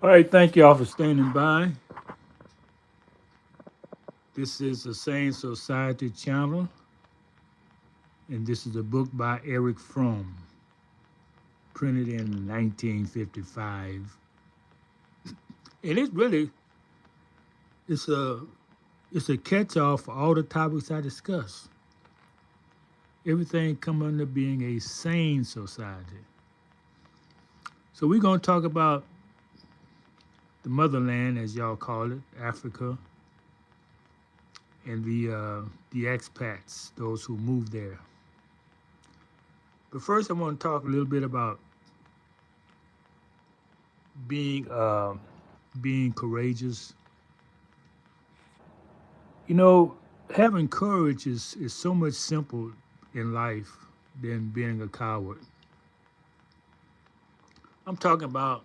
All right, thank y'all for standing by. This is the Sane Society Channel, and this is a book by Eric Fromm, printed in 1955. And it's a it's a catch-all for all the topics I discuss. Everything come under being a sane society. So we're gonna talk about the motherland, as y'all call it, Africa, and the expats, those who move there. But first, I want to talk a little bit about being uh, being courageous. You know, having courage is so much simple in life than being a coward. I'm talking about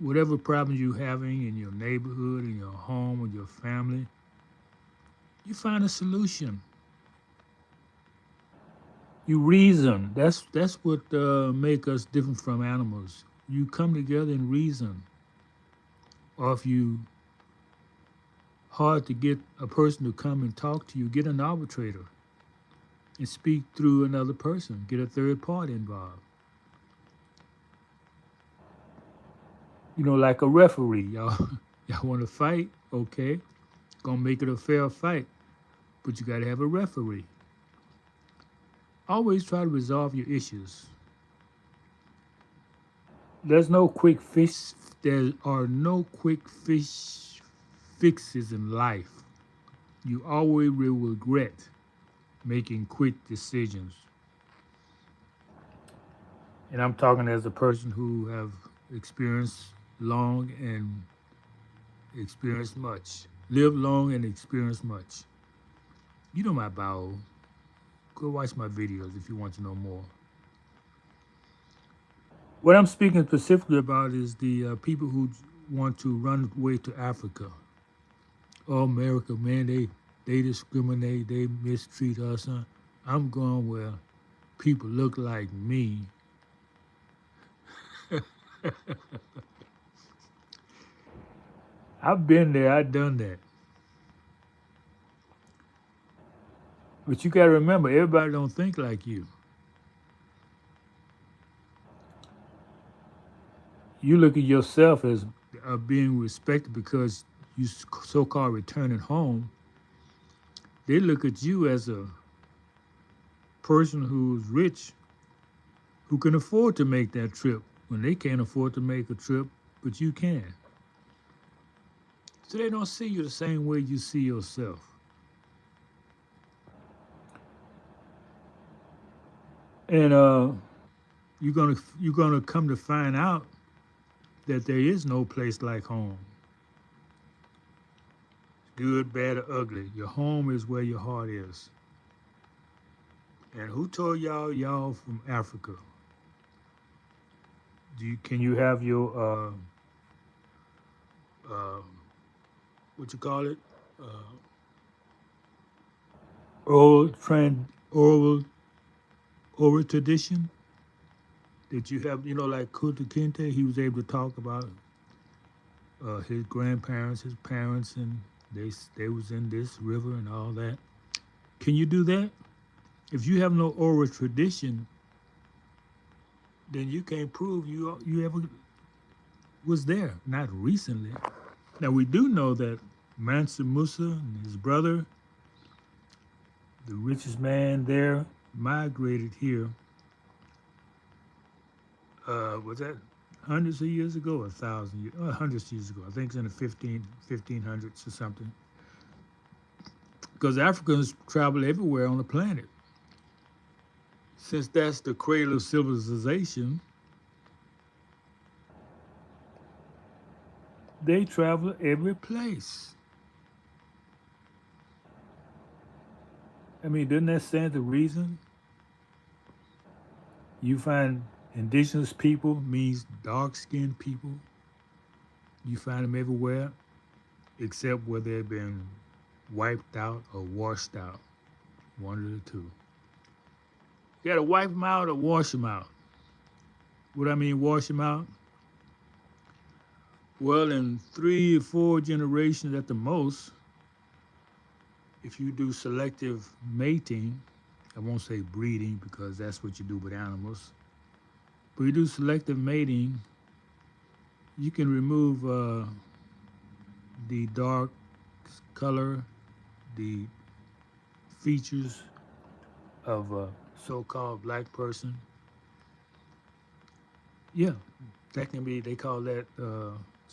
whatever problems you're having in your neighborhood, in your home, with your family, you find a solution. You reason. That's what make us different from animals. You come together and reason. Or if you hard to get a person to come and talk to you, get an arbitrator and speak through another person. Get a third party involved. You know, like a referee. Y'all, y'all want to fight? Okay, gonna make it a fair fight, but you got to have a referee. Always try to resolve your issues. There's no quick fix. There are no quick fish fixes in life. You always will regret making quick decisions. And I'm talking as a person who have experienced long and experienced much. Lived long and experienced much. You know my bio. Go watch my videos if you want to know more. What I'm speaking specifically about is the people who want to run away to Africa. Oh, America, man, they discriminate, they mistreat us. Huh? I'm going where people look like me. I've been there, I've done that. But you got to remember, everybody don't think like you. You look at yourself as being respected because you so-called returning home. They look at you as a person who's rich, who can afford to make that trip when they can't afford to make a trip, but you can. So they don't see you the same way you see yourself. And you're gonna come to find out that there is no place like home. Good, bad, or ugly. Your home is where your heart is. And who told y'all from Africa? Can you have your uh, what you call it? Uh, oral oral tradition that you have. You know, like Kunta Kinte, he was able to talk about his grandparents, his parents, and they was in this river and all that. Can you do that? If you have no oral tradition, then you can't prove you ever was there. Not recently. Now we do know that Mansa Musa and his brother, the richest man there, migrated here. Was that hundreds of years ago or 1,000 years? Hundreds of years ago. I think it's in the 1500s or something. Because Africans travel everywhere on the planet. Since that's the cradle of civilization, they travel every place. I mean, doesn't that stand to reason? You find indigenous people means dark-skinned people. You find them everywhere, except where they've been wiped out or washed out. One of the two. You got to wipe them out or wash them out. What I mean, wash them out? Well, in 3 or 4 generations at the most, if you do selective mating, I won't say breeding because that's what you do with animals, but you do selective mating, you can remove the dark color, the features of a so-called black person. Yeah, that can be. They call that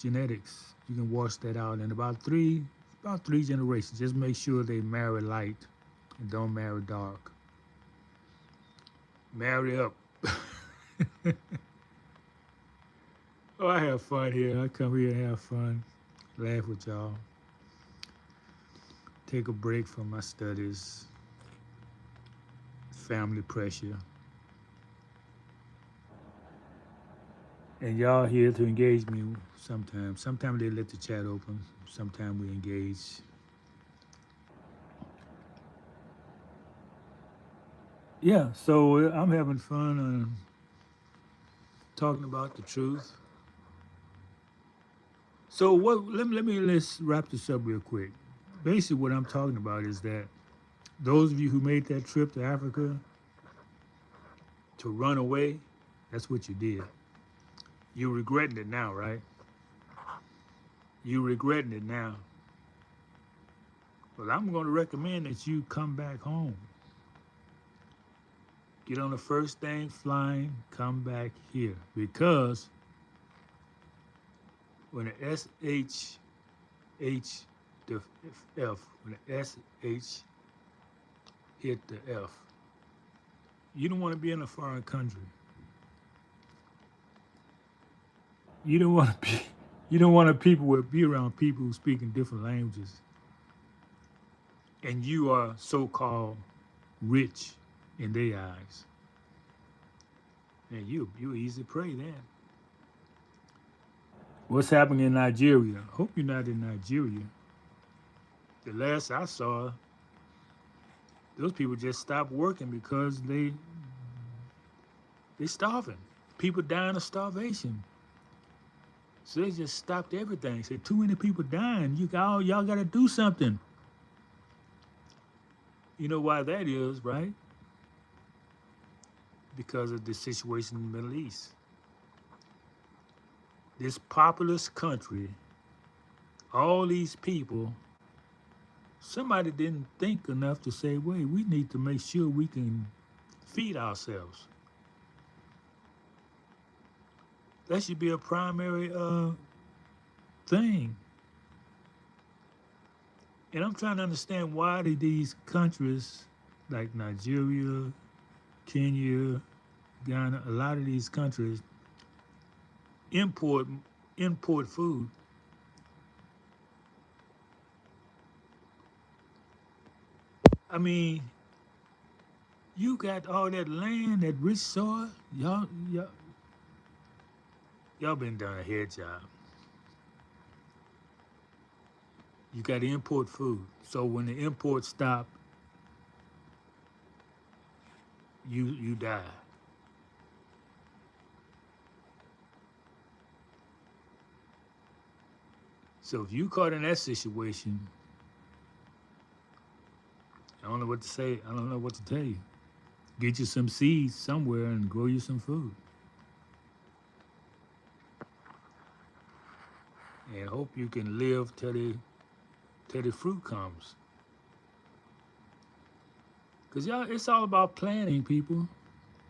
genetics. You can wash that out in about three generations. Just make sure they marry light and don't marry dark. Marry up. Oh, I have fun here. I come here and have fun, laugh with y'all, take a break from my studies, family pressure, and y'all here to engage me sometimes. Sometimes they let the chat open. Sometimes we engage. Yeah, so I'm having fun talking about the truth. So what? Let's wrap this up real quick. Basically, what I'm talking about is that those of you who made that trip to Africa to run away, that's what you did. You're regretting it now, right? You're regretting it now. Well, I'm going to recommend that you come back home. Get on the first thing flying, come back here. Because when the SH, the F, when the SH hit the F, you don't want to be in a foreign country. You don't want to be, you don't want to be around people who speak in different languages. And you are so-called rich in their eyes. And you're easy prey then. What's happening in Nigeria? Hope you're not in Nigeria. The last I saw, those people just stopped working because they starving. People dying of starvation. So they just stopped everything. Said too many people dying. Y'all got to do something. You know why that is, right? Because of the situation in the Middle East. This populous country, all these people, somebody didn't think enough to say, wait, we need to make sure we can feed ourselves. That should be a primary thing. And I'm trying to understand why these countries like Nigeria, Kenya, Ghana, a lot of these countries import food. I mean, you got all that land, that rich soil. Y'all been done a head job. You got to import food. So when the imports stop, you die. So if you caught in that situation, I don't know what to say. I don't know what to tell you. Get you some seeds somewhere and grow you some food. And hope you can live till the fruit comes. Because y'all, it's all about planning, people.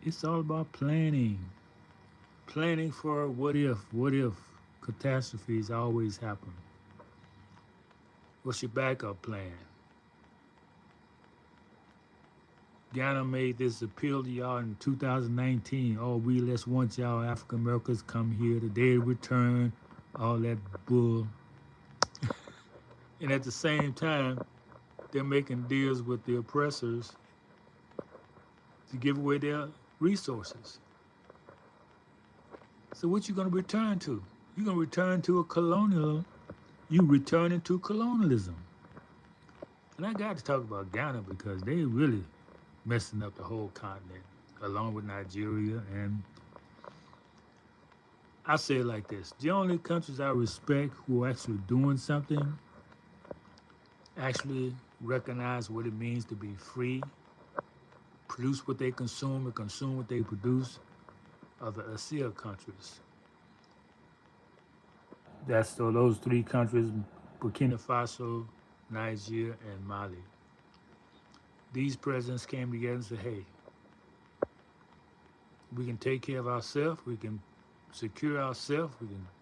It's all about planning. Planning for what if catastrophes always happen. What's your backup plan? Ghana made this appeal to y'all in 2019. Oh, let's want y'all African Americans come here. The day of return, all that bull. And at the same time, they're making deals with the oppressors to give away their resources. So what you gonna return to? You're gonna return to you returning to colonialism. And I got to talk about Ghana because they really messing up the whole continent, along with Nigeria and I say it like this: the only countries I respect who are actually doing something, actually recognize what it means to be free, produce what they consume and consume what they produce, are the ASEAN countries. That's so those three countries: Burkina Faso, Nigeria, and Mali. These presidents came together and said, "Hey, we can take care of ourselves. We can secure ourselves.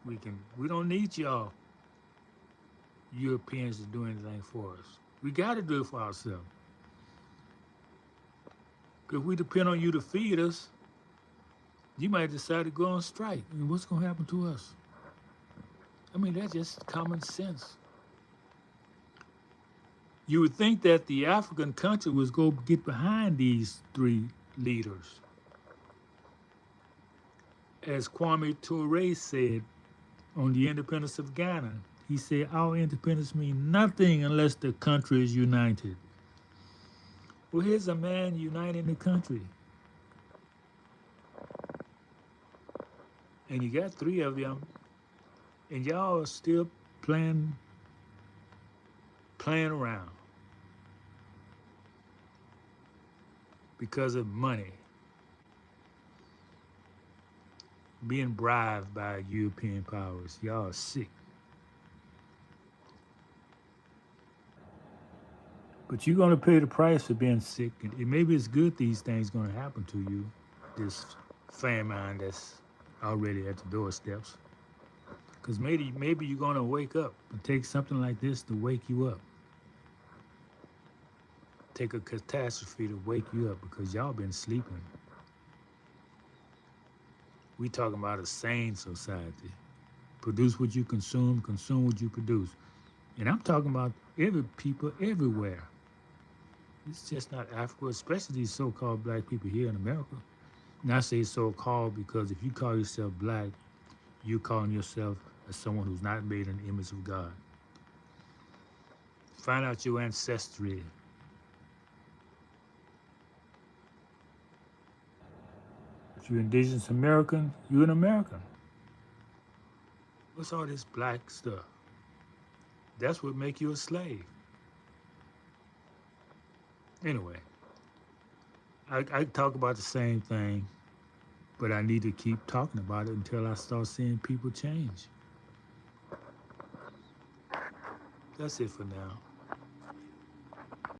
We don't need y'all Europeans to do anything for us. We got to do it for ourselves. If we depend on you to feed us, you might decide to go on strike. And what's going to happen to us?" I mean, that's just common sense. You would think that the African country was go get behind these three leaders. As Kwame Ture said on the independence of Ghana, he said, "Our independence means nothing unless the country is united." Well, here's a man uniting the country. And you got three of them, and y'all are still playing around because of money, being bribed by European powers. Y'all are sick. But you're going to pay the price for being sick. And maybe it's good these things going to happen to you, this famine that's already at the doorsteps. Because maybe you're going to wake up and take something like this to wake you up. Take a catastrophe to wake you up because y'all been sleeping. We talking about a sane society. Produce what you consume what you produce. And I'm talking about every people everywhere. It's just not Africa, especially these so-called black people here in America. And I say so-called because if you call yourself black, you're calling yourself as someone who's not made in the image of God. Find out your ancestry. If you're indigenous American, you're an American. What's all this black stuff? That's what make you a slave. Anyway, I talk about the same thing, but I need to keep talking about it until I start seeing people change. That's it for now.